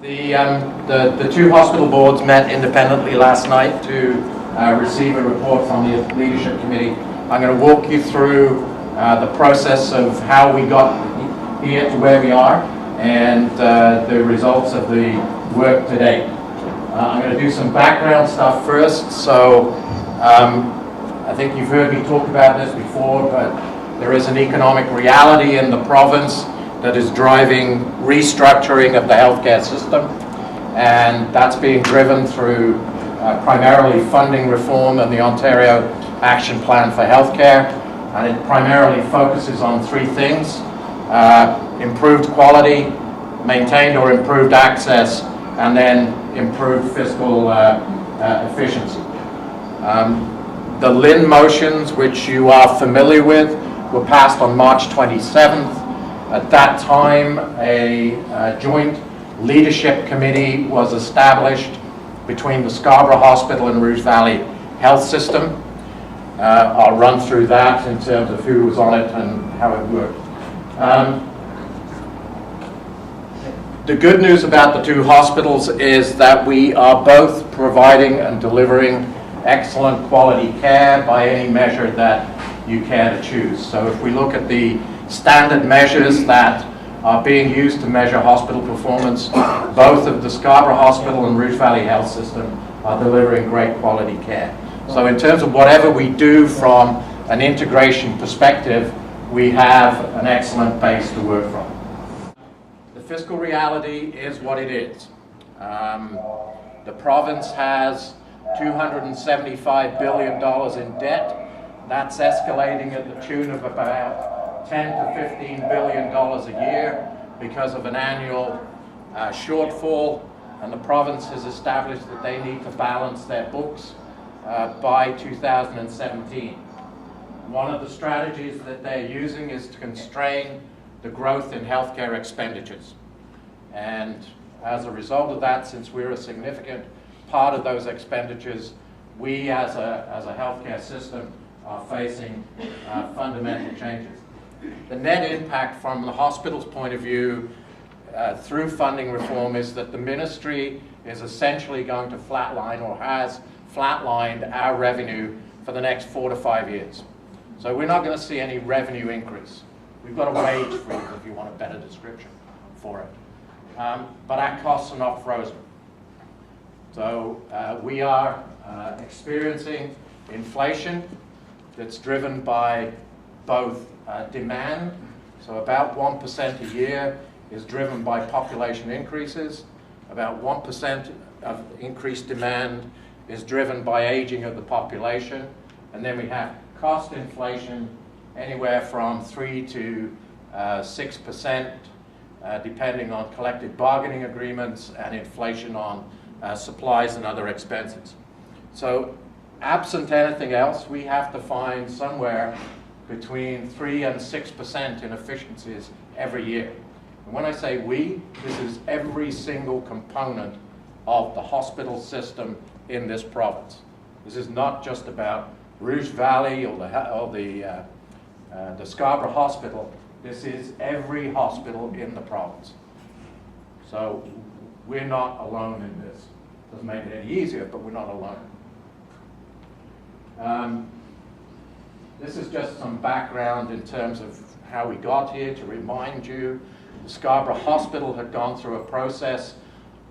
The two hospital boards met independently last night to receive a report from the leadership committee. I'm going to walk you through the process of how we got here to where we are and the results of the work to date. I'm going to do some background stuff first. So I think you've heard me talk about this before, but there is an economic reality in the province that is driving restructuring of the healthcare system, and that's being driven through primarily funding reform and the Ontario Action Plan for Healthcare, and it primarily focuses on three things: improved quality, maintained or improved access, and then improved fiscal efficiency. The LHIN motions, which you are familiar with, were passed on March 27th. At that time, a joint leadership committee was established between the Scarborough Hospital and Rouge Valley Health System. I'll run through that in terms of who was on it and how it worked. The good news about the two hospitals is that we are both providing and delivering excellent quality care by any measure that you care to choose. So if we look at the standard measures that are being used to measure hospital performance, both of the Scarborough Hospital and Rouge Valley Health System are delivering great quality care. So in terms of whatever we do from an integration perspective, we have an excellent base to work from. The fiscal reality is what it is. The province has $275 billion in debt. That's escalating at the tune of about $10 to $15 billion a year because of an annual shortfall, and the province has established that they need to balance their books by 2017. One of the strategies that they're using is to constrain the growth in healthcare expenditures. And as a result of that, since we're a significant part of those expenditures, we as a healthcare system are facing fundamental changes. The net impact from the hospital's point of view through funding reform is that the ministry is essentially going to flatline, or has flatlined, our revenue for the next 4 to 5 years. So we're not going to see any revenue increase. We've got a wage freeze, if you want a better description for it. But our costs are not frozen. So we are experiencing inflation that's driven by both demand, so about 1% a year is driven by population increases. About 1% of increased demand is driven by aging of the population. And then we have cost inflation anywhere from 3 to 6%, depending on collective bargaining agreements and inflation on supplies and other expenses. So absent anything else, we have to find somewhere between 3 and 6% in efficiencies every year. And when I say we, this is every single component of the hospital system in this province. This is not just about Rouge Valley or the Scarborough Hospital. This is every hospital in the province. So we're not alone in this. Doesn't make it any easier, but we're not alone. This is just some background in terms of how we got here. To remind you, the Scarborough Hospital had gone through a process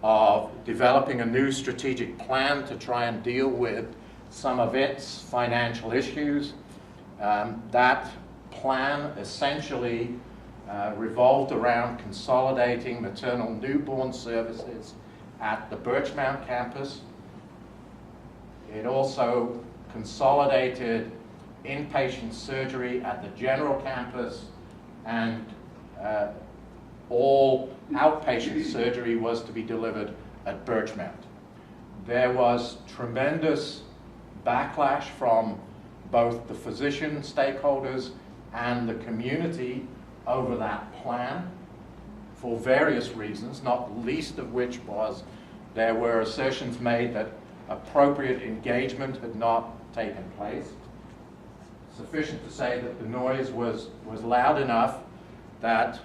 of developing a new strategic plan to try and deal with some of its financial issues. That plan essentially revolved around consolidating maternal newborn services at the Birchmount campus. It also consolidated inpatient surgery at the general campus, and all outpatient surgery was to be delivered at Birchmount. There was tremendous backlash from both the physician stakeholders and the community over that plan for various reasons, not the least of which was there were assertions made that appropriate engagement had not taken place. Sufficient to say that the noise was loud enough that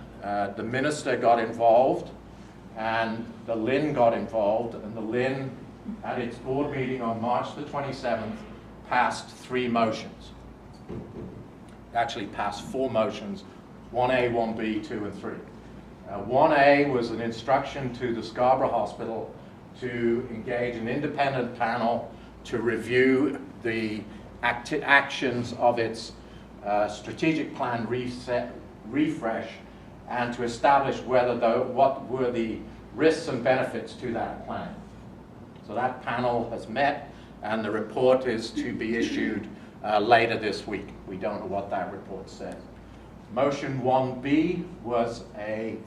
the minister got involved and the LHIN got involved, and the LHIN, at its board meeting on March the 27th, passed 3 motions. Actually passed 4 motions, 1A, 1B, 2, and 3. 1A was an instruction to the Scarborough Hospital to engage an independent panel to review the actions of its strategic plan refresh, and to establish what were the risks and benefits to that plan. So that panel has met, and the report is to be issued later this week. We don't know what that report says. Motion 1B was an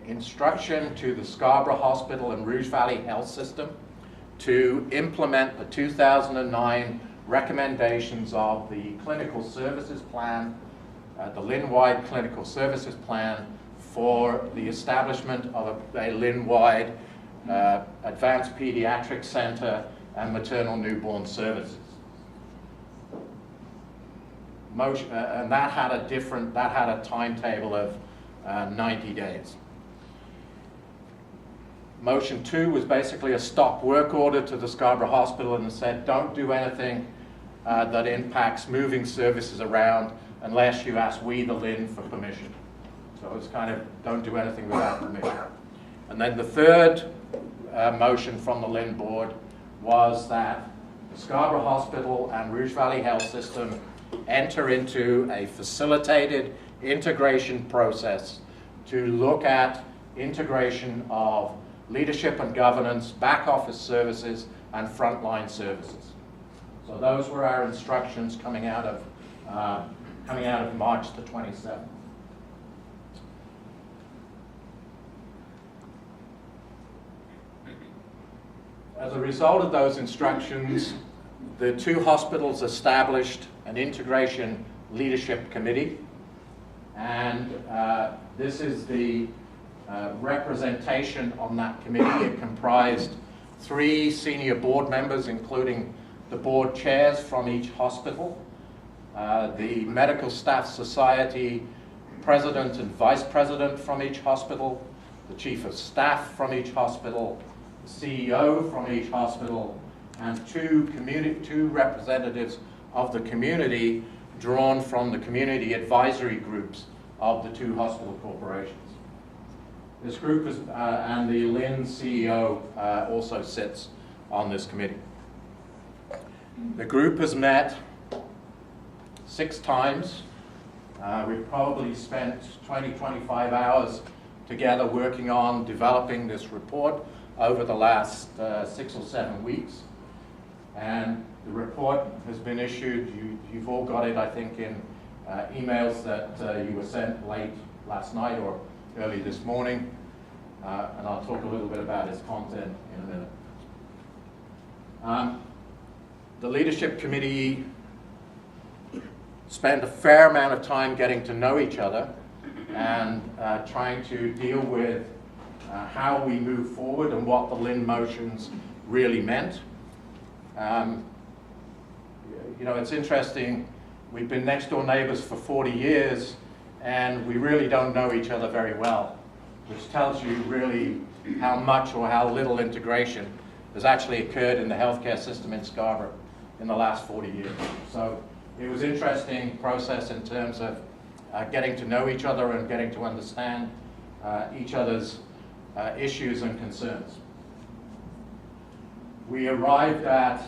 instruction to the Scarborough Hospital and Rouge Valley Health System to implement the 2009 recommendations of the clinical services plan, the LHIN-wide clinical services plan, for the establishment of a LHIN-wide advanced pediatric center and maternal newborn services. And that had a timetable of 90 days. Motion 2 was basically a stop work order to the Scarborough Hospital, and said, don't do anything that impacts moving services around unless you ask we, the LHIN, for permission. So it's kind of, don't do anything without permission. And then the third motion from the LHIN board was that the Scarborough Hospital and Rouge Valley Health System enter into a facilitated integration process to look at integration of leadership and governance, back office services, and frontline services. So those were our instructions coming out of March the 27th. As a result of those instructions, the 2 hospitals established an integration leadership committee, and this is the representation on that committee. It comprised 3 senior board members, including the board chairs from each hospital, the Medical Staff Society president and vice president from each hospital, the chief of staff from each hospital, the CEO from each hospital, and 2 representatives of the community drawn from the community advisory groups of the 2 hospital corporations. This group is, and the LHIN CEO also sits on this committee. The group has met 6 times. We've probably spent 20-25 hours together working on developing this report over the last 6 or 7 weeks. And the report has been issued. You've all got it, I think, in emails that you were sent late last night or early this morning. And I'll talk a little bit about its content in a minute. The leadership committee spent a fair amount of time getting to know each other and trying to deal with how we move forward and what the LHIN motions really meant. You know, it's interesting, we've been next door neighbors for 40 years and we really don't know each other very well, which tells you really how much or how little integration has actually occurred in the healthcare system in Scarborough in the last 40 years. So it was an interesting process in terms of getting to know each other and getting to understand each other's issues and concerns. We arrived at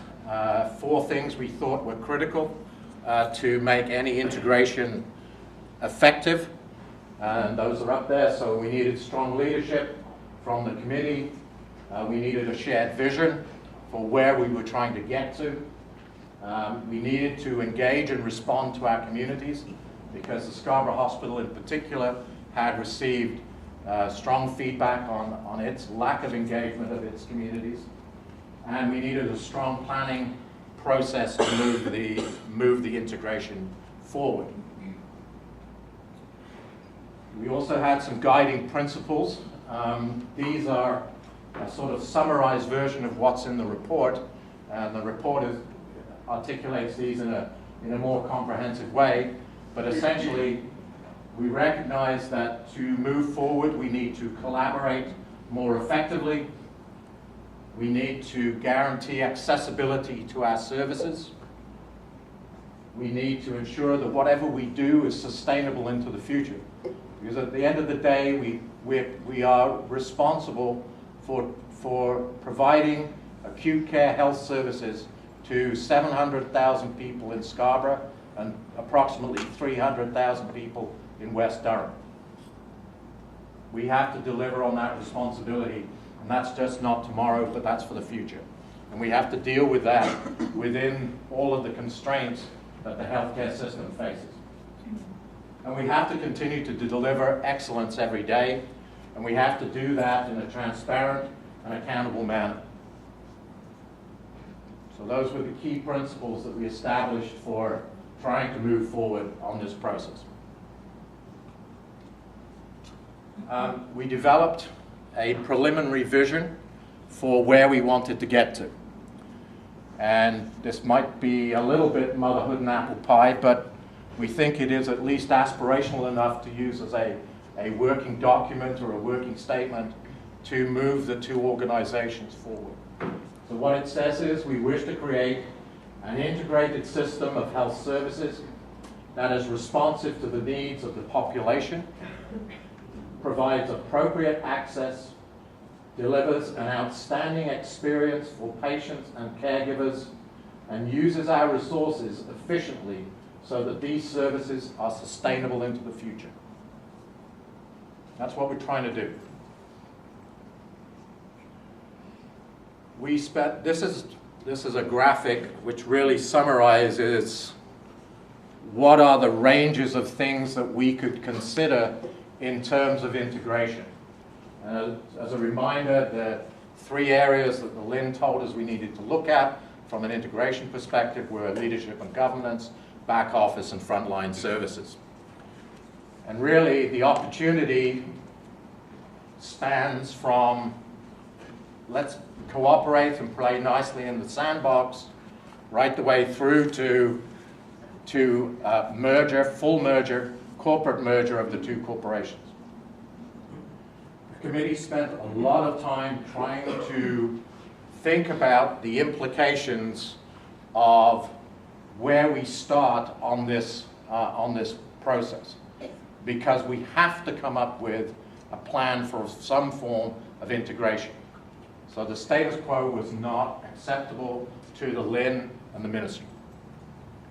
4 things we thought were critical to make any integration effective, and those are up there. So we needed strong leadership from the committee. We needed a shared vision for where we were trying to get to. We needed to engage and respond to our communities, because the Scarborough Hospital in particular had received strong feedback on its lack of engagement of its communities. And we needed a strong planning process to move the integration forward. We also had some guiding principles. These are a sort of summarized version of what's in the report, and the report articulates these in a more comprehensive way. But essentially, we recognize that to move forward, we need to collaborate more effectively. We need to guarantee accessibility to our services. We need to ensure that whatever we do is sustainable into the future. Because at the end of the day, we are responsible for providing acute care health services to 700,000 people in Scarborough and approximately 300,000 people in West Durham. We have to deliver on that responsibility, and that's just not tomorrow, but that's for the future. And we have to deal with that within all of the constraints that the healthcare system faces. And we have to continue to deliver excellence every day, and we have to do that in a transparent and accountable manner. So those were the key principles that we established for trying to move forward on this process. We developed a preliminary vision for where we wanted to get to. And this might be a little bit motherhood and apple pie, but we think it is at least aspirational enough to use as a working document or a working statement to move the two organizations forward. So what it says is we wish to create an integrated system of health services that is responsive to the needs of the population, provides appropriate access, delivers an outstanding experience for patients and caregivers, and uses our resources efficiently so that these services are sustainable into the future. That's what we're trying to do. This is a graphic which really summarizes what are the ranges of things that we could consider in terms of integration. As a reminder, the three areas that the LHIN told us we needed to look at from an integration perspective were leadership and governance, back office, and frontline services. And really, the opportunity spans from let's cooperate and play nicely in the sandbox, right the way through to merger, full merger, corporate merger of the two corporations. The committee spent a lot of time trying to think about the implications of where we start on this process, because we have to come up with a plan for some form of integration. So the status quo was not acceptable to the LHIN and the ministry.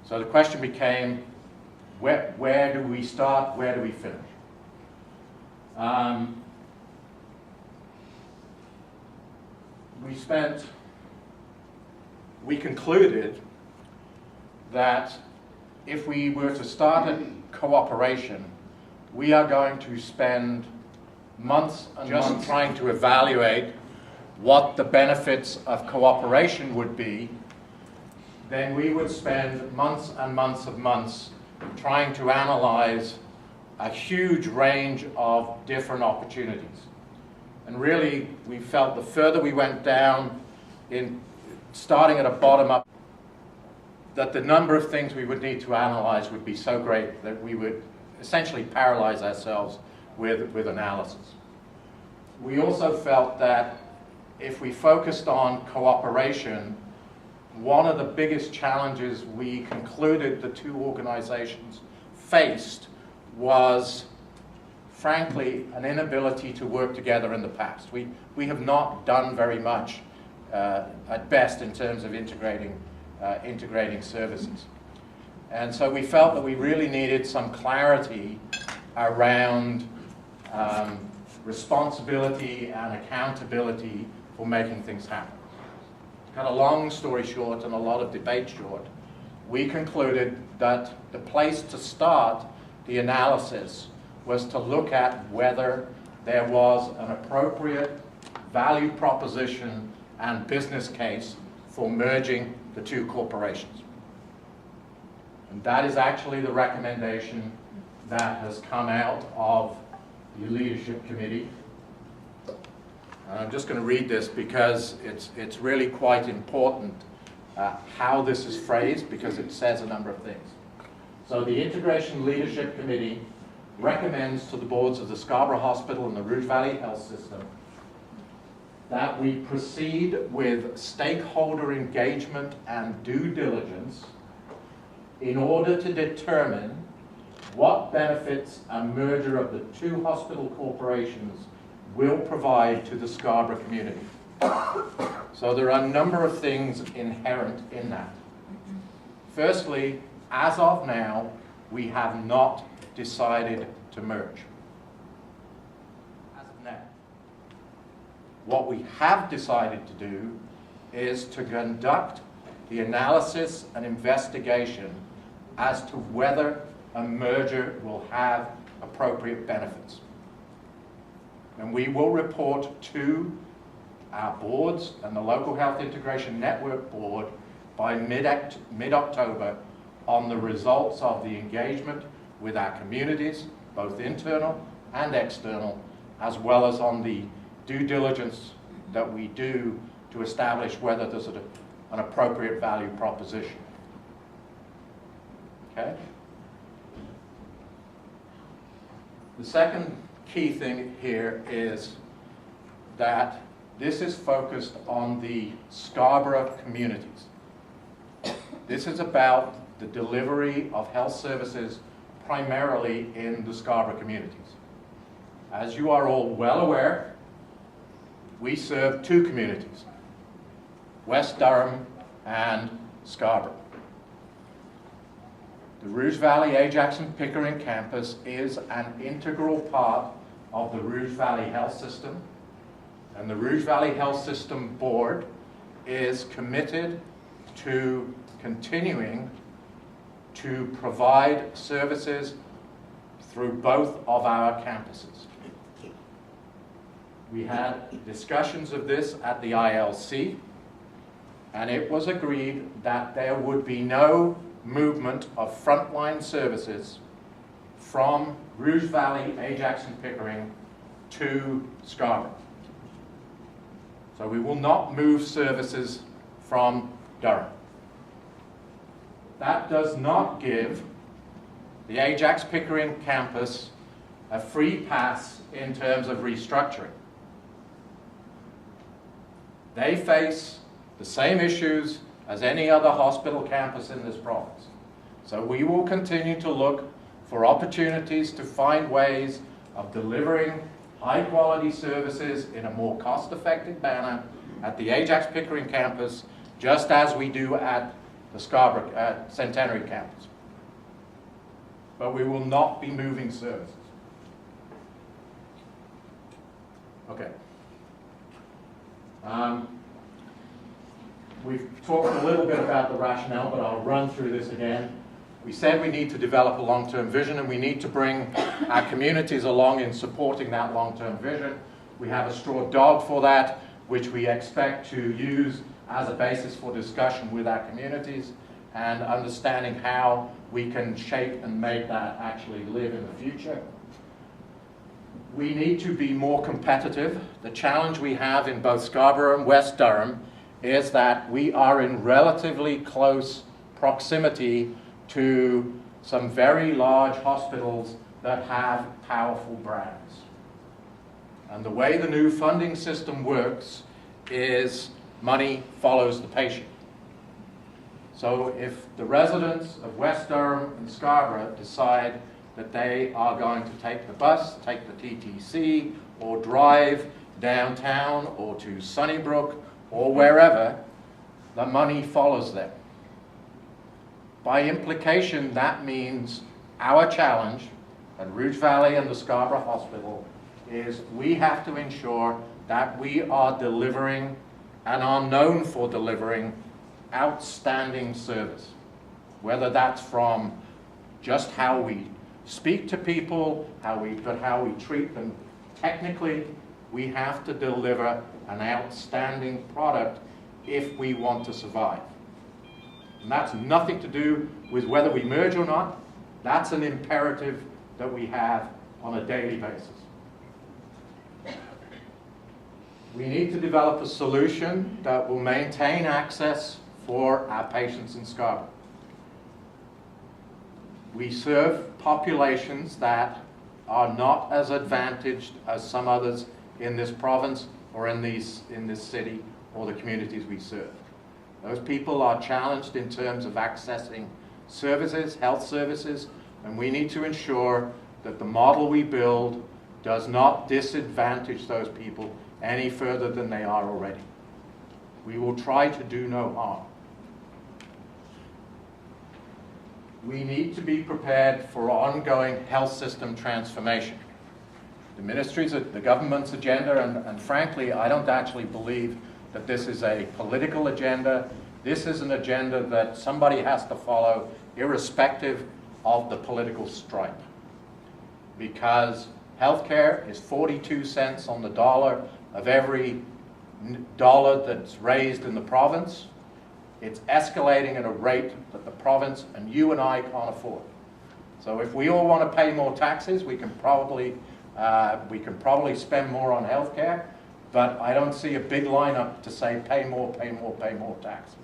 So the question became, where do we start, where do we finish? We concluded that if we were to start a cooperation, we are going to spend months and months trying to evaluate what the benefits of cooperation would be. Then we would spend months and months trying to analyze a huge range of different opportunities. And really, we felt the further we went down in starting at a bottom up, that the number of things we would need to analyze would be so great that we would essentially paralyze ourselves with analysis. We also felt that if we focused on cooperation, one of the biggest challenges we concluded the two organizations faced was, frankly, an inability to work together in the past. We have not done very much at best in terms of integrating services. And so we felt that we really needed some clarity around responsibility and accountability for making things happen. To cut a long story short and a lot of debate short, we concluded that the place to start the analysis was to look at whether there was an appropriate value proposition and business case for merging the two corporations. And that is actually the recommendation that has come out of the leadership committee. And I'm just going to read this because it's really quite important how this is phrased, because it says a number of things. So the Integration Leadership Committee recommends to the boards of the Scarborough Hospital and the Rouge Valley Health System that we proceed with stakeholder engagement and due diligence in order to determine what benefits a merger of the two hospital corporations will provide to the Scarborough community. So there are a number of things inherent in that. Firstly, as of now, we have not decided to merge. As of now. What we have decided to do is to conduct the analysis and investigation as to whether a merger will have appropriate benefits. And we will report to our boards and the Local Health Integration Network Board by mid-October on the results of the engagement with our communities, both internal and external, as well as on the due diligence that we do to establish whether there's an appropriate value proposition. Okay? The second key thing here is that this is focused on the Scarborough communities. This is about the delivery of health services primarily in the Scarborough communities. As you are all well aware, we serve two communities, West Durham and Scarborough. The Rouge Valley Ajax and Pickering campus is an integral part of the Rouge Valley Health System, and the Rouge Valley Health System Board is committed to continuing to provide services through both of our campuses. We had discussions of this at the ILC, and it was agreed that there would be no movement of frontline services from Rouge Valley, Ajax and Pickering to Scarborough. So we will not move services from Durham. That does not give the Ajax Pickering campus a free pass in terms of restructuring. They face the same issues as any other hospital campus in this province. So we will continue to look for opportunities to find ways of delivering high quality services in a more cost-effective manner at the Ajax Pickering campus, just as we do at the Scarborough Centenary campus. But we will not be moving services. Okay. We've talked a little bit about the rationale, but I'll run through this again. We said we need to develop a long-term vision, and we need to bring our communities along in supporting that long-term vision. We have a straw dog for that, which we expect to use as a basis for discussion with our communities and understanding how we can shape and make that actually live in the future. We need to be more competitive. The challenge we have in both Scarborough and West Durham is that we are in relatively close proximity to some very large hospitals that have powerful brands. And the way the new funding system works is money follows the patient. So if the residents of West Durham and Scarborough decide that they are going to take the bus, take the TTC, or drive downtown or to Sunnybrook or wherever, the money follows them. By implication, that means our challenge at Rouge Valley and the Scarborough Hospital is we have to ensure that we are delivering and are known for delivering outstanding service. Whether that's from just how we speak to people, how we treat them technically, we have to deliver an outstanding product if we want to survive. And that's nothing to do with whether we merge or not. That's an imperative that we have on a daily basis. We need to develop a solution that will maintain access for our patients in Scarborough. We serve populations that are not as advantaged as some others in this province or in this city or the communities we serve. Those people are challenged in terms of accessing services, health services, and we need to ensure that the model we build does not disadvantage those people any further than they are already. We will try to do no harm. We need to be prepared for ongoing health system transformation. The ministry's, the government's agenda, and frankly, I don't actually believe that this is a political agenda. This is an agenda that somebody has to follow irrespective of the political stripe. Because healthcare is 42 cents on the dollar of every dollar that's raised in the province. It's escalating at a rate that the province and you and I can't afford. So if we all want to pay more taxes, we can probably spend more on healthcare, but I don't see a big lineup to say pay more, pay more, pay more tax.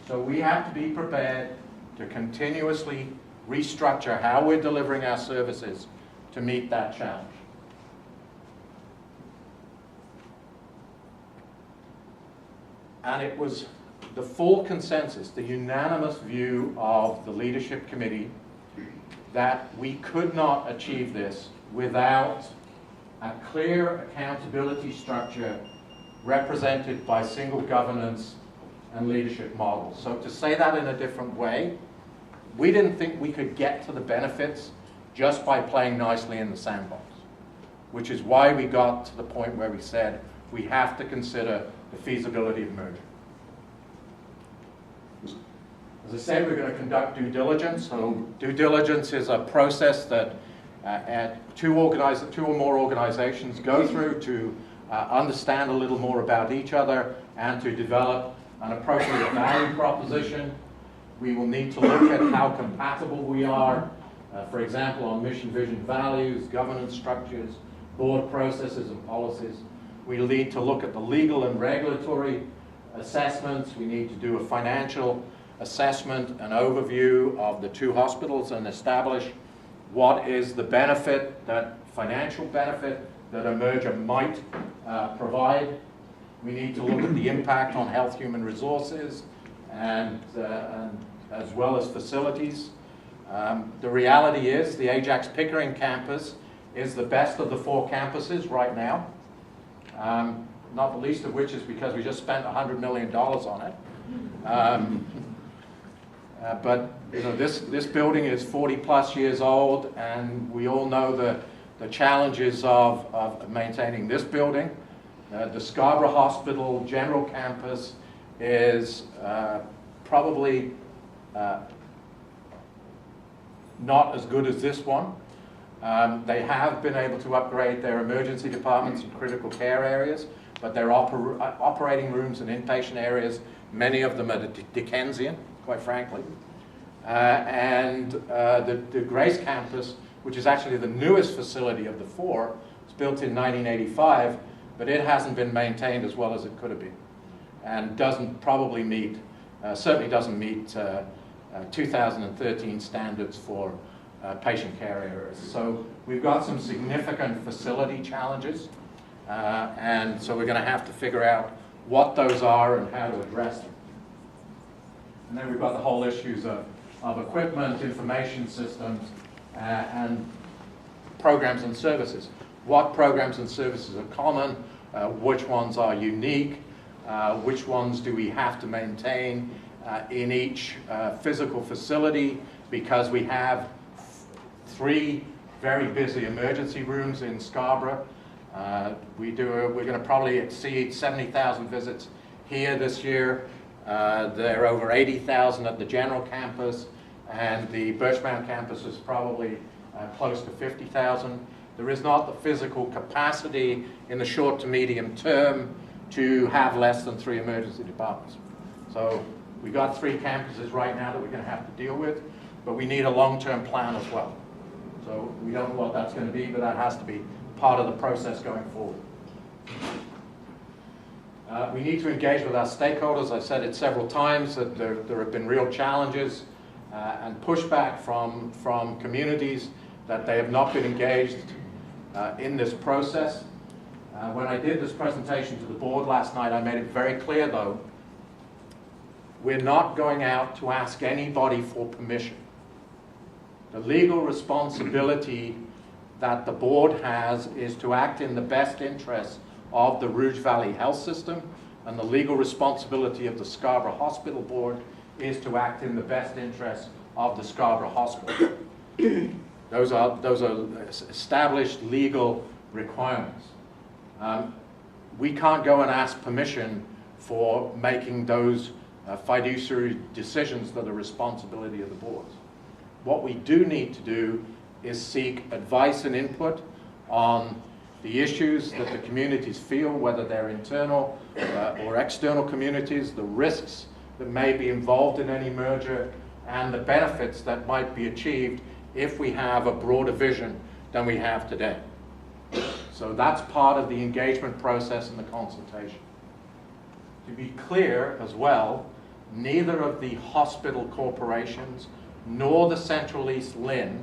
So we have to be prepared to continuously restructure how we're delivering our services to meet that challenge. And it was the full consensus, the unanimous view of the leadership committee that we could not achieve this without a clear accountability structure represented by single governance and leadership models. So to say that in a different way, we didn't think we could get to the benefits just by playing nicely in the sandbox, which is why we got to the point where we said we have to consider the feasibility of merger. As I said, we're going to conduct due diligence. So due diligence is a process that two or more organizations go through to understand a little more about each other and to develop an appropriate value proposition. We will need to look at how compatible we are, for example, on mission, vision, values, governance structures, board processes and policies. We need to look at the legal and regulatory assessments. We need to do a financial assessment, an overview of the two hospitals, and establish what is the benefit, that financial benefit that a merger might provide. We need to look at the impact on health human resources and as well as facilities. The reality is the Ajax Pickering campus is the best of the four campuses right now. Not the least of which is because we just spent $100 million on it. But you know, this building is 40 plus years old, and we all know the challenges of maintaining this building. The Scarborough Hospital General Campus is probably not as good as this one. They have been able to upgrade their emergency departments and critical care areas, but their operating rooms and inpatient areas, many of them are Dickensian, quite frankly. And the Grace Campus, which is actually the newest facility of the four, was built in 1985, but it hasn't been maintained as well as it could have been, and doesn't probably meet, certainly doesn't meet 2013 standards for patient care areas. So we've got some significant facility challenges, and so we're going to have to figure out what those are and how to address them. And then we've got the whole issues of equipment, information systems, and programs and services. What programs and services are common, which ones are unique, which ones do we have to maintain in each physical facility, because we have 3 very busy emergency rooms in Scarborough. We're going to probably exceed 70,000 visits here this year. There are over 80,000 at the general campus, and the Birchmount campus is probably close to 50,000. There is not the physical capacity in the short to medium term to have less than 3 emergency departments. So we've got 3 campuses right now that we're going to have to deal with, but we need a long-term plan as well. So we don't know what that's going to be, but that has to be part of the process going forward. We need to engage with our stakeholders. I've said it several times that there have been real challenges and pushback from communities that they have not been engaged in this process. When I did this presentation to the board last night, I made it very clear, though, we're not going out to ask anybody for permission. The legal responsibility that the board has is to act in the best interests of the Rouge Valley Health System, and the legal responsibility of the Scarborough Hospital Board is to act in the best interests of the Scarborough Hospital. Those are established legal requirements. We can't go and ask permission for making those fiduciary decisions that are the responsibility of the boards. What we do need to do is seek advice and input on the issues that the communities feel, whether they're internal or external communities, the risks that may be involved in any merger, and the benefits that might be achieved if we have a broader vision than we have today. So that's part of the engagement process and the consultation. To be clear as well, neither of the hospital corporations nor the Central East LHIN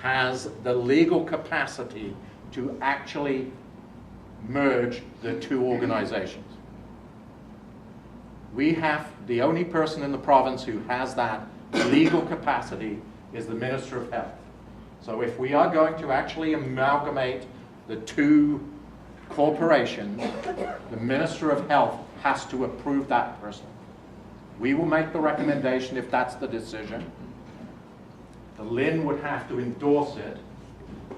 has the legal capacity to actually merge the two organizations. The only person in the province who has that legal capacity is the Minister of Health. So if we are going to actually amalgamate the two corporations, the Minister of Health has to approve that person. We will make the recommendation if that's the decision. The LHIN would have to endorse it,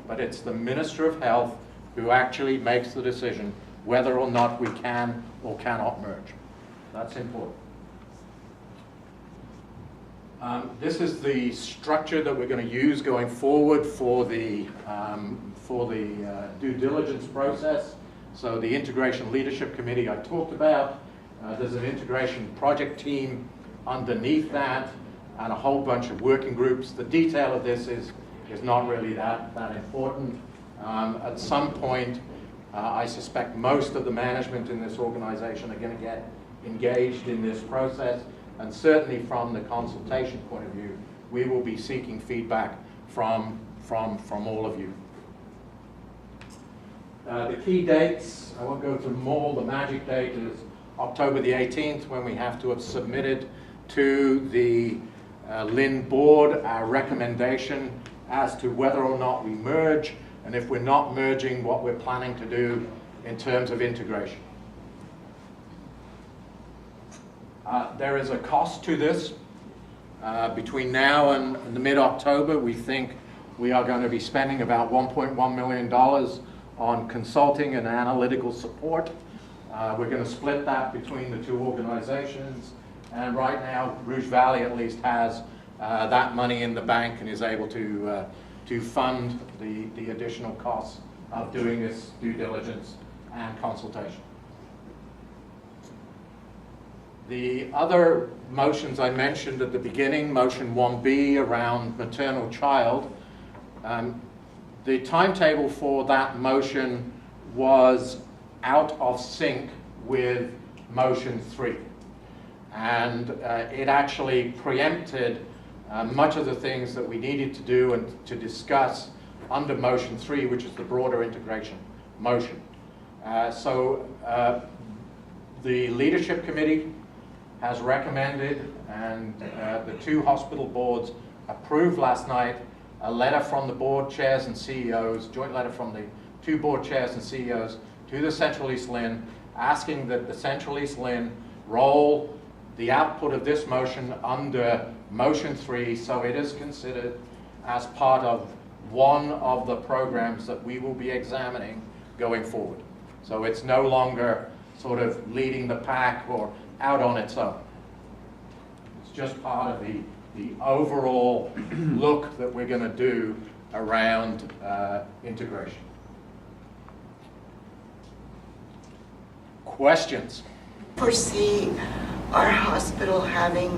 but it's the Minister of Health who actually makes the decision whether or not we can or cannot merge. That's important. This is the structure that we're going to use going forward for the due diligence process. So the Integration Leadership Committee I talked about. There's an integration project team underneath that, and a whole bunch of working groups. The detail of this is not really that important. At some point, I suspect most of the management in this organization are going to get engaged in this process, and certainly from the consultation point of view, we will be seeking feedback from all of you. The key dates, I won't go through them all. The magic date is October the 18th, when we have to have submitted to the LHIN board our recommendation as to whether or not we merge, and if we're not merging, what we're planning to do in terms of integration. There is a cost to this. Between now and the mid-October, we think we are going to be spending about $1.1 million on consulting and analytical support. We're going to split that between the two organizations, and right now Rouge Valley at least has that money in the bank and is able to fund the additional costs of doing this due diligence and consultation. The other motions I mentioned at the beginning, motion 1B around maternal child, the timetable for that motion was out of sync with motion 3. And it actually preempted much of the things that we needed to do and to discuss under motion 3, which is the broader integration motion. So the leadership committee has recommended, and the two hospital boards approved last night, a letter from the board chairs and CEOs, joint letter from the two board chairs and CEOs to the Central East LHIN, asking that the Central East LHIN roll the output of this motion under motion 3, so it is considered as part of one of the programs that we will be examining going forward. So it's no longer sort of leading the pack or out on its own. It's just part of the overall look that we're going to do around integration. Questions? Foresee our hospital having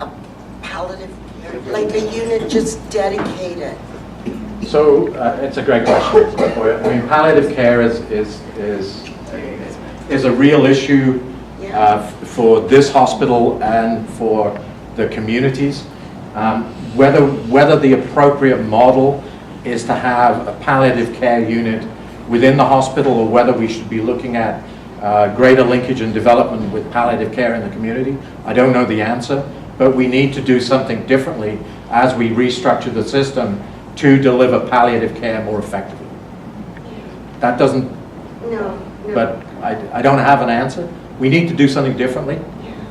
a palliative care, like a unit just dedicated? So it's a great question. I mean, palliative care is a real issue for this hospital and for the communities. Whether the appropriate model is to have a palliative care unit within the hospital or whether we should be looking at greater linkage and development with palliative care in the community. I don't know the answer, but we need to do something differently as we restructure the system to deliver palliative care more effectively. That doesn't, No. but I don't have an answer. We need to do something differently.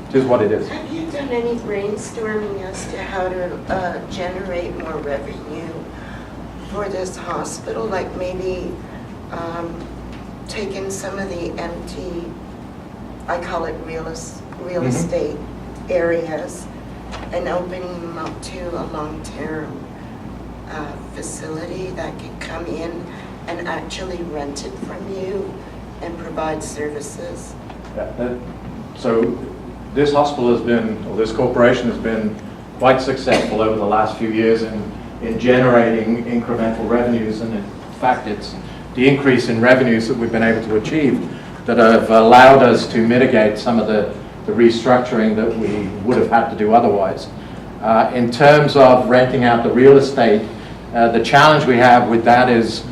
It is what it is. Have you done any brainstorming as to how to generate more revenue for this hospital? Like maybe taking some of the empty, I call it real estate areas, and opening them up to a long-term facility that can come in and actually rent it from you and provide services. Yeah, so this hospital has been, or this corporation has been quite successful over the last few years in generating incremental revenues, and in fact it's the increase in revenues that we've been able to achieve that have allowed us to mitigate some of the restructuring that we would have had to do otherwise. In terms of renting out the real estate, the challenge we have with that is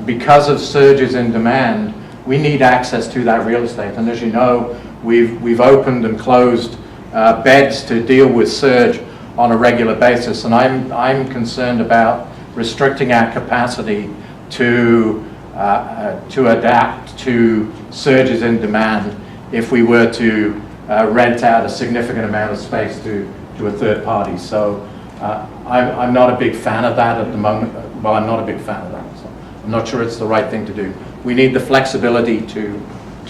because of surges in demand, we need access to that real estate. And as you know, we've opened and closed beds to deal with surge on a regular basis. And I'm concerned about restricting our capacity to adapt to surges in demand if we were to rent out a significant amount of space to a third party. So I'm not a big fan of that at the moment. Well, I'm not a big fan of that. So I'm not sure it's the right thing to do. We need the flexibility to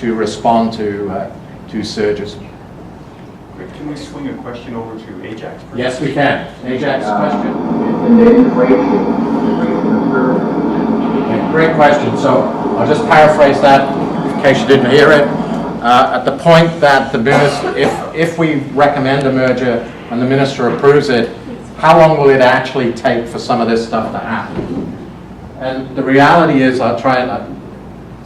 respond to surges. Can we swing a question over to Ajax? Yes, we can. Ajax, question? Okay, great question. So I'll just paraphrase that in case you didn't hear it. At the point that the minister, if we recommend a merger and the minister approves it, how long will it actually take for some of this stuff to happen? And the reality is, I'll try and,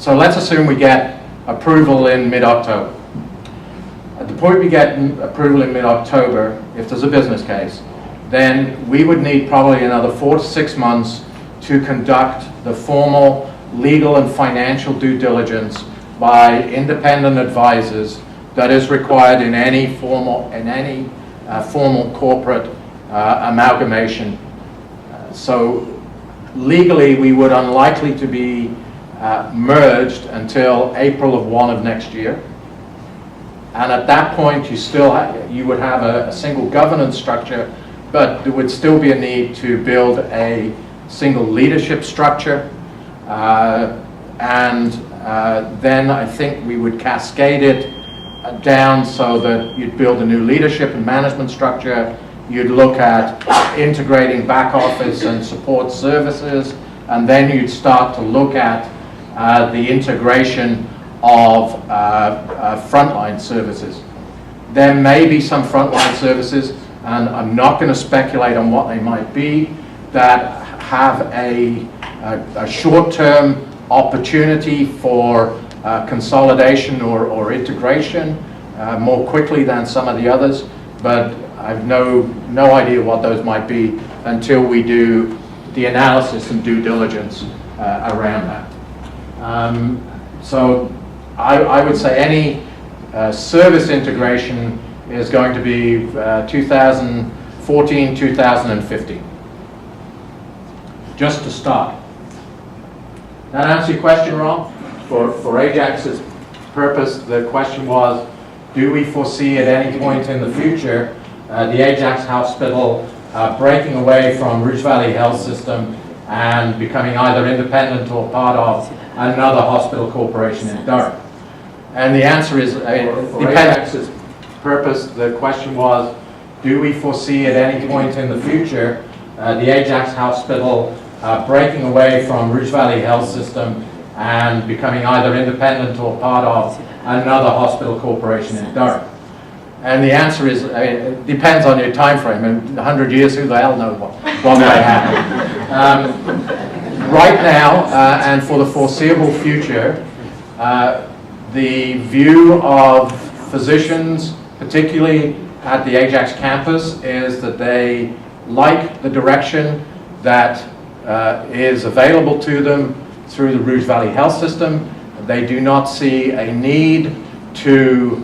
so let's assume we get approval in mid-October. At the point we get approval in mid-October, if there's a business case, then we would need probably another 4 to 6 months to conduct the formal legal and financial due diligence by independent advisors that is required in any formal corporate amalgamation. So legally, we would unlikely to be merged until April of 1 of next year. And at that point, you would have a single governance structure, but there would still be a need to build a single leadership structure. Then I think we would cascade it down so that you'd build a new leadership and management structure. You'd look at integrating back office and support services, and then you'd start to look at the integration of frontline services. There may be some frontline services, and I'm not going to speculate on what they might be, that have a short-term opportunity for consolidation or integration more quickly than some of the others, but I've no idea what those might be until we do the analysis and due diligence around that. So I would say any service integration is going to be 2014, 2015, just to start. That answer your question, Ron? For Ajax's purpose, the question was, do we foresee at any point in the future the Ajax Hospital breaking away from Rouge Valley Health System and becoming either independent or part of another hospital corporation in Durham? And the answer is, for Ajax's purpose, the question was, do we foresee at any point in the future the Ajax Hospital breaking away from Rouge Valley Health System and becoming either independent or part of another hospital corporation in Durham? And the answer is, it depends on your time frame. In 100 years, who the hell knows what might happen. Right now, and for the foreseeable future, the view of physicians, particularly at the Ajax campus, is that they like the direction that is available to them through the Rouge Valley Health System. They do not see a need to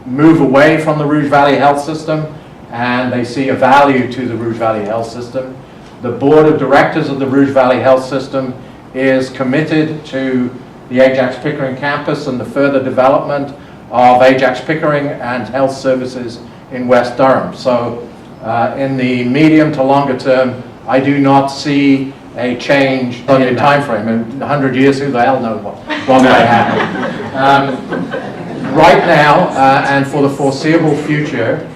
move away from the Rouge Valley Health System, and they see a value to the Rouge Valley Health System. The board of directors of the Rouge Valley Health System is committed to the Ajax Pickering campus and the further development of Ajax Pickering and health services in West Durham. So in the medium to longer term, I do not see a change on your time frame. In 100 years, who the hell knows what may happen. Right now, and for the foreseeable future,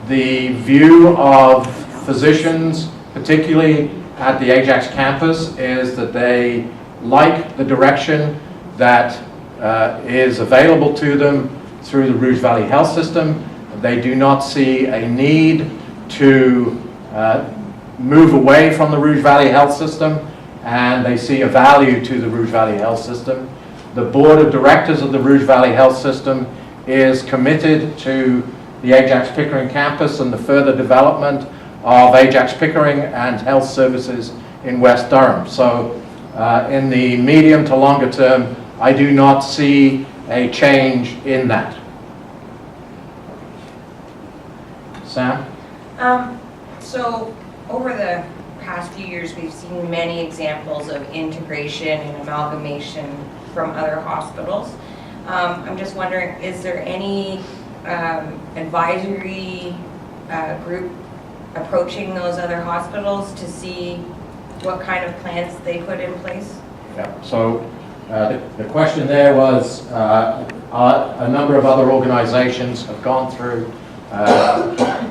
the view of physicians, particularly at the Ajax campus, is that they like the direction that is available to them through the Rouge Valley Health System. They do not see a need to move away from the Rouge Valley Health System, and they see a value to the Rouge Valley Health System. The board of directors of the Rouge Valley Health System is committed to the Ajax Pickering campus and the further development of Ajax Pickering and health services in West Durham. So in the medium to longer term, I do not see a change in that. Sam? So over the past few years, we've seen many examples of integration and amalgamation from other hospitals. I'm just wondering, is there any advisory group approaching those other hospitals to see what kind of plans they put in place? Yeah. So the question there was, a number of other organizations have gone through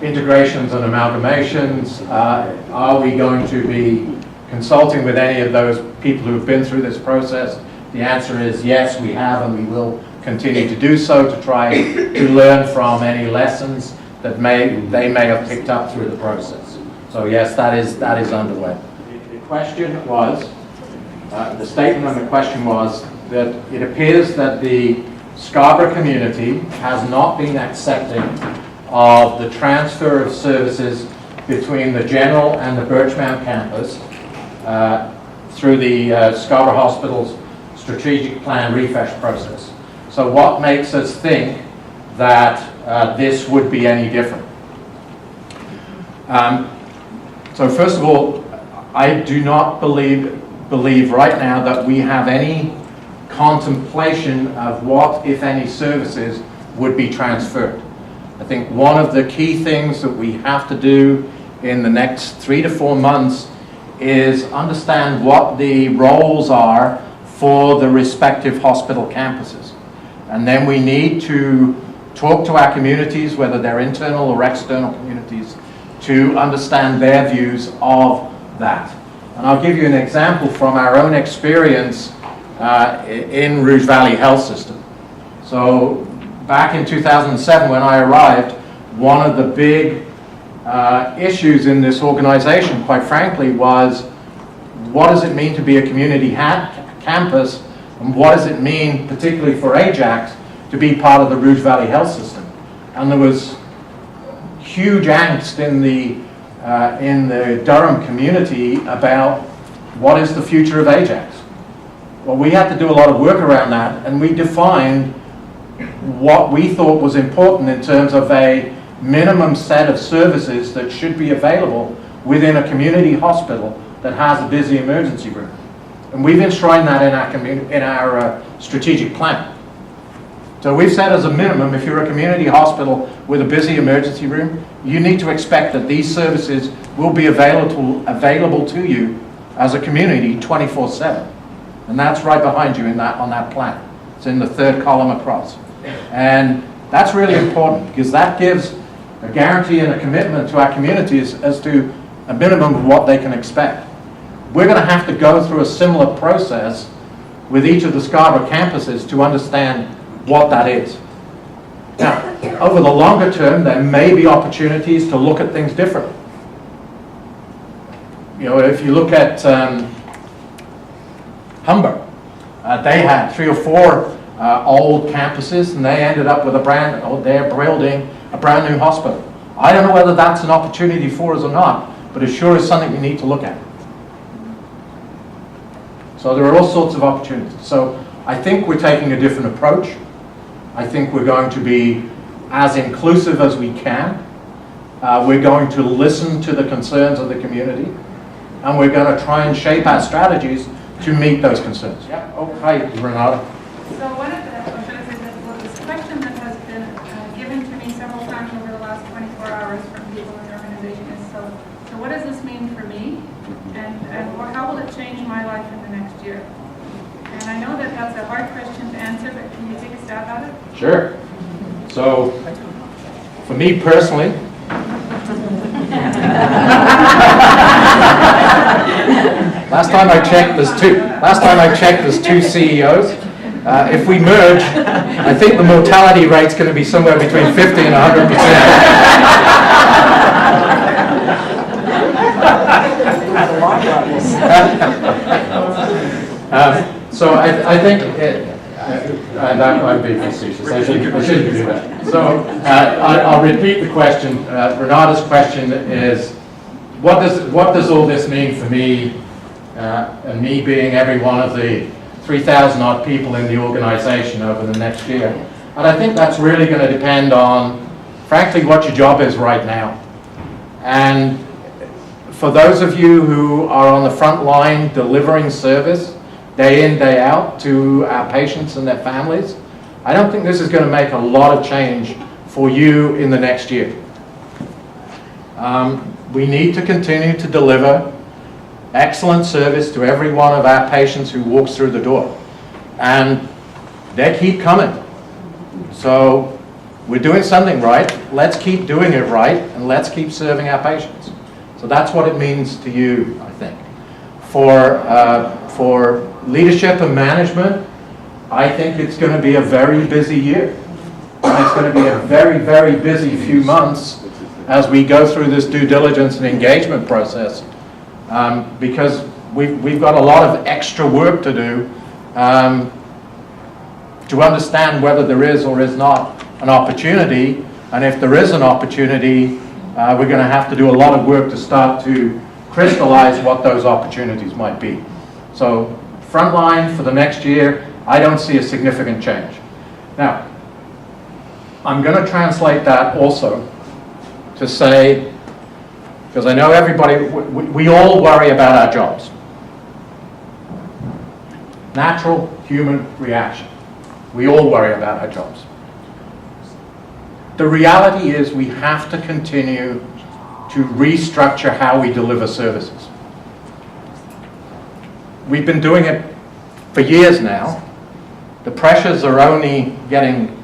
integrations and amalgamations. Are we going to be consulting with any of those people who have been through this process? The answer is yes, we have, and we will continue to do so to try to learn from any lessons that they may have picked up through the process. So yes, that is underway. The question was, the statement on the question was that it appears that the Scarborough community has not been accepting of the transfer of services between the General and the Birchmount campus through the Scarborough Hospital's strategic plan refresh process. So what makes us think that this would be any different? So first of all, I do not believe right now that we have any contemplation of what, if any, services would be transferred. I think one of the key things that we have to do in the next 3 to 4 months is understand what the roles are for the respective hospital campuses. And then we need to talk to our communities, whether they're internal or external communities, to understand their views of that. And I'll give you an example from our own experience in Rouge Valley Health System. So back in 2007 when I arrived, one of the big issues in this organization, quite frankly, was what does it mean to be a community campus, and what does it mean, particularly for Ajax, to be part of the Rouge Valley Health System? And there was huge angst in the Durham community about what is the future of Ajax. Well, we had to do a lot of work around that, and we defined what we thought was important in terms of a minimum set of services that should be available within a community hospital that has a busy emergency room. And we've enshrined that in our strategic plan. So we've said as a minimum, if you're a community hospital with a busy emergency room, you need to expect that these services will be available to you as a community 24/7. And that's right behind you on that plan. It's in the third column across. And that's really important because that gives a guarantee and a commitment to our communities as to a minimum of what they can expect. We're going to have to go through a similar process with each of the Scarborough campuses to understand what that is. Now, over the longer term, there may be opportunities to look at things differently. You know, if you look at Humber, they had 3 or 4 old campuses, and they ended up with they're building a brand new hospital. I don't know whether that's an opportunity for us or not, but it sure is something we need to look at. So there are all sorts of opportunities. So I think we're taking a different approach. I think we're going to be as inclusive as we can. We're going to listen to the concerns of the community, and we're going to try and shape our strategies to meet those concerns. Yeah. Oh, hi, Renata. So one of the this question that has been given to me several times over the last 24 hours from people in the organization is, so what does this mean for me? And or how will it change my life in the next year? And I know that that's a hard question to answer, but can you take a stab at it? Sure. So, for me personally, last time I checked, there's two CEOs. If we merge, I think the mortality rate's going to be somewhere between 50 and 100%. So I think that might be facetious. I shouldn't do that. So I'll repeat the question. Renata's question is, what does all this mean for me, and me being every one of the 3,000 odd people in the organization over the next year? And I think that's really going to depend on, frankly, what your job is right now. And for those of you who are on the front line delivering service day in, day out to our patients and their families, I don't think this is going to make a lot of change for you in the next year. We need to continue to deliver excellent service to every one of our patients who walks through the door. And they keep coming. So we're doing something right. Let's keep doing it right, and let's keep serving our patients. So that's what it means to you, I think. For leadership and management, I think it's going to be a very busy year. And it's going to be a very, very busy few months as we go through this due diligence and engagement process, because we've got a lot of extra work to do to understand whether there is or is not an opportunity, and if there is an opportunity, we're going to have to do a lot of work to start to crystallize what those opportunities might be. So frontline for the next year, I don't see a significant change. Now, I'm going to translate that also to say, because I know everybody, we all worry about our jobs. Natural human reaction. We all worry about our jobs. The reality is we have to continue to restructure how we deliver services. We've been doing it for years now. The pressures are only getting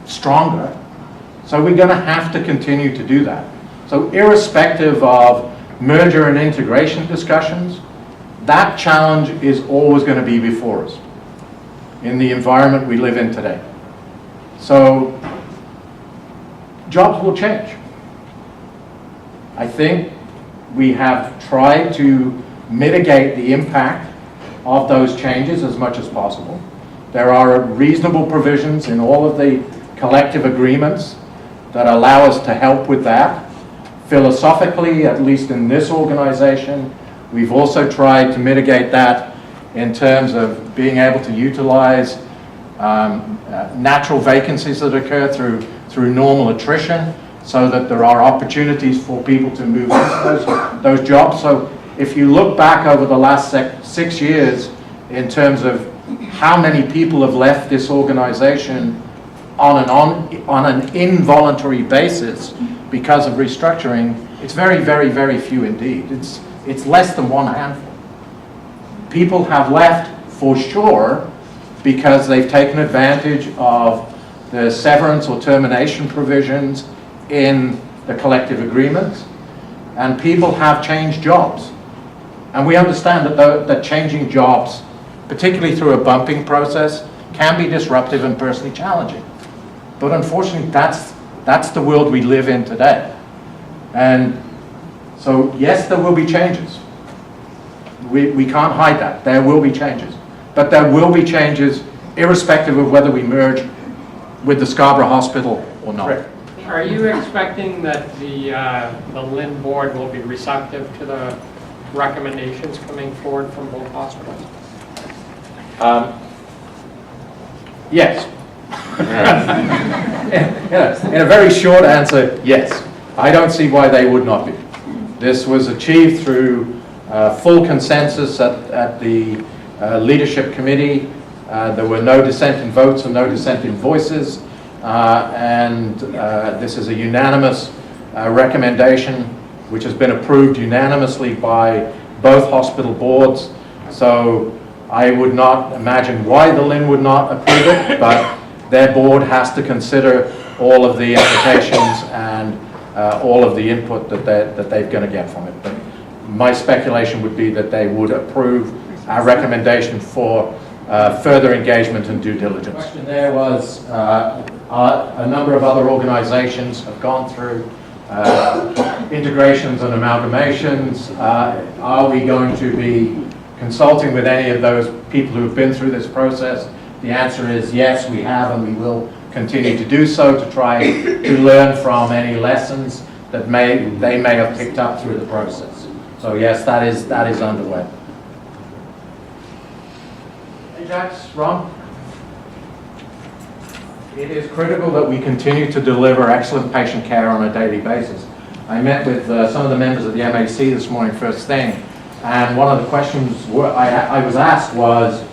stronger. So we're going to have to continue to do that. So irrespective of merger and integration discussions, that challenge is always going to be before us in the environment we live in today. So jobs will change. I think we have tried to mitigate the impact of those changes as much as possible. There are reasonable provisions in all of the collective agreements that allow us to help with that. Philosophically, at least in this organization, we've also tried to mitigate that in terms of being able to utilize natural vacancies that occur through normal attrition, so that there are opportunities for people to move into those jobs. So if you look back over the last 6 years in terms of how many people have left this organization on an involuntary basis because of restructuring, it's very, very, very few indeed. It's less than one handful. People have left for sure because they've taken advantage of the severance or termination provisions in the collective agreements, and people have changed jobs. And we understand that changing jobs, particularly through a bumping process, can be disruptive and personally challenging. But unfortunately, that's the world we live in today. And so, yes, there will be changes. We can't hide that. There will be changes. But there will be changes irrespective of whether we merge with the Scarborough Hospital or not. Right. Are you expecting that the LHIN board will be receptive to the recommendations coming forward from both hospitals? Yes. In a very short answer, yes. I don't see why they would not be. This was achieved through full consensus at the leadership committee. There were no dissenting votes and no dissenting voices, and this is a unanimous recommendation which has been approved unanimously by both hospital boards. So I would not imagine why the LHIN would not approve it, but their board has to consider all of the implications and all of the input that they're going to get from it. But my speculation would be that they would approve our recommendation for further engagement and due diligence. The question there was, a number of other organizations have gone through integrations and amalgamations. Are we going to be consulting with any of those people who have been through this process? The answer is yes, we have, and we will continue to do so to try to learn from any lessons that they may have picked up through the process. So yes, that is underway. Ajax, Ron? It is critical that we continue to deliver excellent patient care on a daily basis. I met with some of the members of the MAC this morning first thing, and one of the questions I was asked was,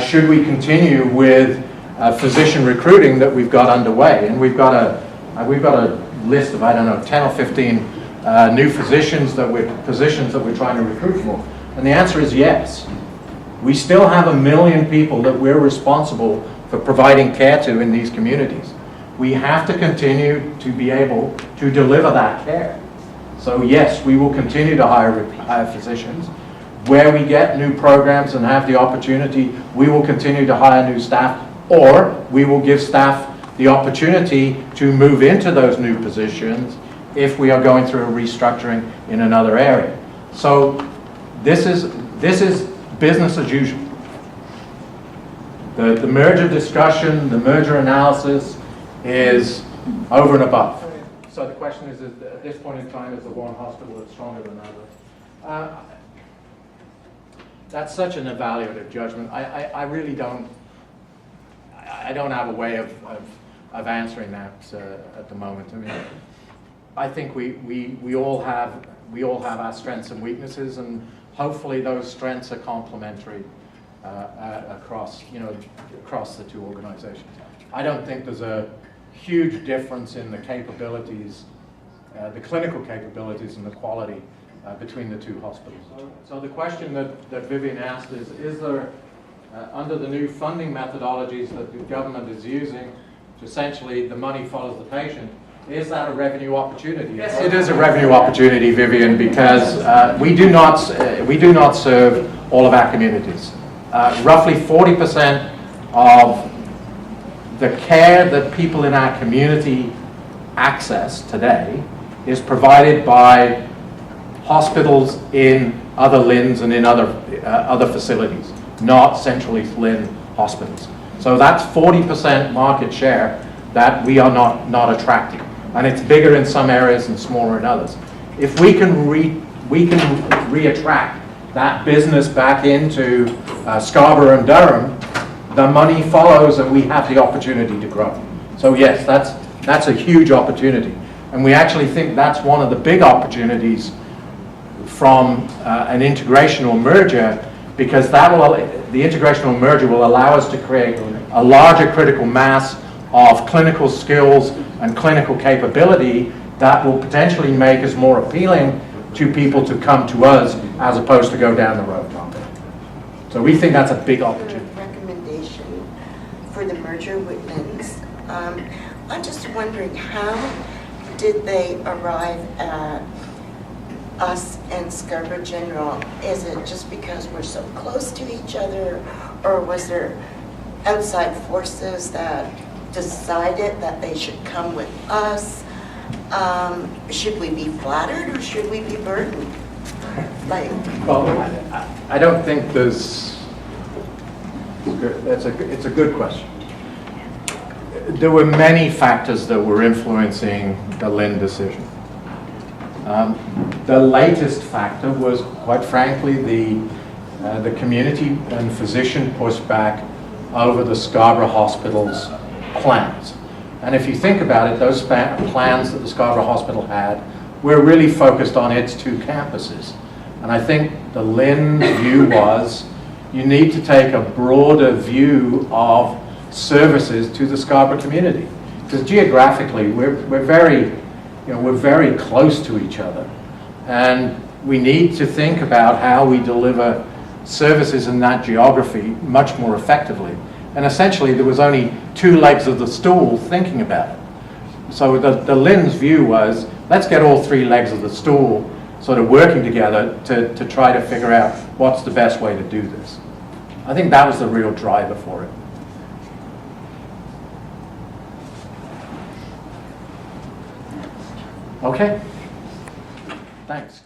should we continue with physician recruiting that we've got underway? And we've got a list of, I don't know, 10 or 15 new positions that we're trying to recruit for. And the answer is yes. We still have 1 million people that we're responsible for providing care to in these communities. We have to continue to be able to deliver that care. So yes, we will continue to hire physicians. Where we get new programs and have the opportunity, we will continue to hire new staff, or we will give staff the opportunity to move into those new positions if we are going through a restructuring in another area. So this is business as usual. The merger discussion, the merger analysis is over and above. So the question is at this point in time, is the one hospital that's stronger than others? That's such an evaluative judgment. I really don't have a way of answering that at the moment. I mean, I think we all have our strengths and weaknesses, and hopefully those strengths are complementary across the two organizations. I don't think there's a huge difference in the capabilities, the clinical capabilities and the quality between the two hospitals. So the question that Vivian asked is there, under the new funding methodologies that the government is using, which essentially the money follows the patient, is that a revenue opportunity? Yes, it is a revenue opportunity, Vivian, because we do not serve all of our communities. Roughly 40% of the care that people in our community access today is provided by hospitals in other LHINs and in other facilities, not centrally LHIN hospitals. So that's 40% market share that we are not attracting, and it's bigger in some areas and smaller in others. If we can reattract that business back into Scarborough and Durham, the money follows, and we have the opportunity to grow. So yes, that's a huge opportunity, and we actually think that's one of the big opportunities from an integration or merger, because the integration or merger will allow us to create a larger critical mass of clinical skills and clinical capability that will potentially make us more appealing to people to come to us as opposed to go down the road. So we think that's a big opportunity. Recommendation for the merger with LHINs. I'm just wondering, how did they arrive at us and Scarborough General? Is it just because we're so close to each other, or was there outside forces that decided that they should come with us? Should we be flattered or should we be burdened? Well, I don't think there's. It's a good question. There were many factors that were influencing the LHIN decision. The latest factor was, quite frankly, the community and physician pushback over the Scarborough Hospital's plans. And if you think about it, those plans that the Scarborough Hospital had were really focused on its 2 campuses. And I think the LHIN view was you need to take a broader view of services to the Scarborough community. Because geographically, we're very close to each other. And we need to think about how we deliver services in that geography much more effectively. And essentially, there was only 2 legs of the stool thinking about it. So the LHIN's view was, let's get all 3 legs of the stool sort of working together to try to figure out what's the best way to do this. I think that was the real driver for it. Okay. Thanks.